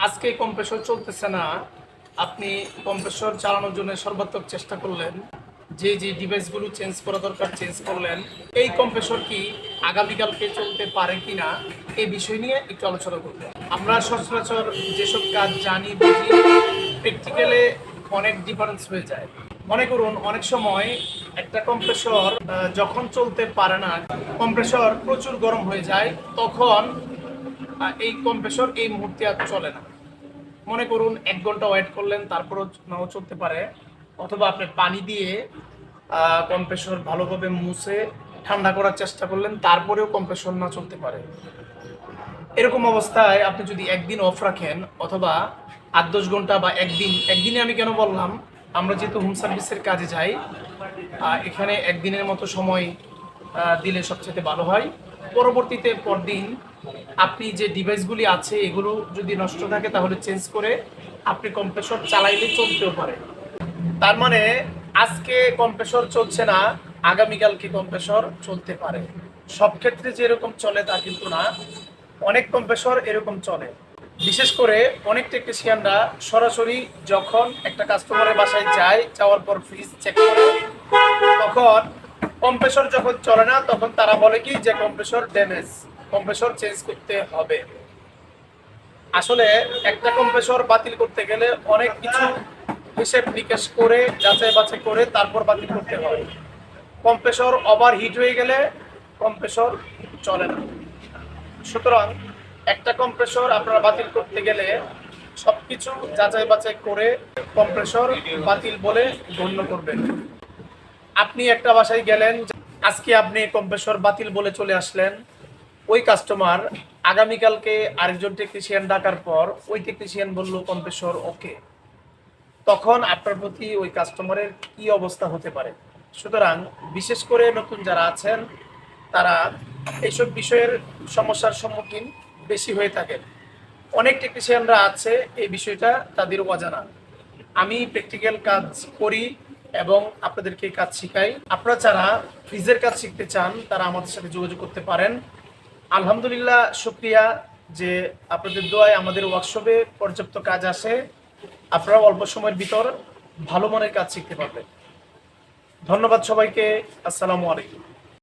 আজকে কম্প্রেসর চলতেছে না, আপনি কম্প্রেসর চালানোর জন্য সর্বাত্মক চেষ্টা করলেন, যে যে ডিভাইসগুলো চেঞ্জ করা দরকার চেঞ্জ করলেন, এই কম্প্রেসর কি আগামীকালকে চলতে পারে কিনা এই বিষয় নিয়ে একটু আলোচনা করব। আমরা সচরাচর যেসব কাজ জানি বুঝি, প্র্যাকটিক্যালে অনেক ডিফারেন্স হয়ে যায়। মনে করুন অনেক সময় একটা কম্প্রেসর যখন চলতে পারে না, কম্প্রেসর প্রচুর গরম হয়ে যায়, তখন এই কম্প্রেসর এই মুহূর্তে আর চলে না। মনে করুন 1 ঘন্টা ওয়েট করলেন, তারপরও নাও চলতে পারে, অথবা আপনি পানি দিয়ে কম্প্রেসর ভালোভাবে মুছে ঠান্ডা করার চেষ্টা করলেন, তারপরেও কম্প্রেসর না চলতে পারে। এরকম অবস্থায় আপনি যদি একদিন অফ রাখেন, অথবা 8-10 ঘন্টা বা একদিনে আমি কেন বললাম, আমরা যেহেতু হোম সার্ভিসের কাজে যাই, এখানে একদিনের মতো সময় দিলে সবচেয়ে ভালো হয়। পরবর্তীতে পরদিন আপনি যে ডিভাইসগুলি আছে এগুলো যদি নষ্ট থাকে তাহলে চেঞ্জ করে আপনি কম্প্রেসর চালাইলে চলতেও পারে। তার মানে আজকে কম্প্রেসর চলছে না, আগামীকালকে কম্প্রেসর চলতে পারে। সব ক্ষেত্রে যে এরকম চলে তা কিন্তু না, অনেক কম্প্রেসর এরকম চলে। বিশেষ করে অনেক টেকনিশিয়ানরা সরাসরি যখন একটা কাস্টমারের বাসায় যায়, যাওয়ার পর ফ্রিজ চেক করে, তখন কম্প্রেসর যখন চলে না তখন তারা বলে কি যে কম্প্রেসর ড্যামেজ, কম্প্রেসর চেঞ্জ করতে হবে। আসলে একটা কম্প্রেসর বাতিল করতে গেলে অনেক কিছু হিসেব নিকেশ করে যাচাই বাছাই করে তারপর বাতিল করতে হয়। কম্প্রেসর ওভার হিট হয়ে গেলে কম্প্রেসর চলে না। সুতরাং একটা কম্প্রেসর আপনারা বাতিল করতে গেলে সবকিছু যাচাই বাছাই করে কম্প্রেসর বাতিল বলে গণ্য করবেন। আপনি একটা বাসায় গেলেন, আজকে আপনি কম্প্রেসর বাতিল বলে চলে আসলেন, ওই কাস্টমার আগামীকালকে আরেকজন টেকনিশিয়ান ডাকার পর ওই টেকনিশিয়ান বলল কম্প্রেসর ওকে, তখন আপনার প্রতি ওই কাস্টমারের কি অবস্থা হতে পারে। সুতরাং বিশেষ করে নতুন যারা আছেন তারা এইসব বিষয়ের সমস্যার সম্মুখীন বেশি হয়ে থাকেন। অনেক টেকনিশিয়ানরা আছে এই বিষয়টা তাদের অজানা। আমি প্র্যাকটিক্যাল কাজ করি এবং আপনাদেরকে কাজ শিখাই। আপনারা যারা ফ্রিজের কাজ শিখতে চান তারা আমাদের সাথে যোগাযোগ করতে পারেন। আলহামদুলিল্লাহ, শুকরিয়া যে আপনাদের দোয়ায় আমাদের ওয়ার্কশপে পর্যাপ্ত কাজ আসে, আপনারা অল্প সময়ের ভিতর ভালো মানের কাজ শিখতে পারবেন। ধন্যবাদ সবাইকে। আসসালামু আলাইকুম।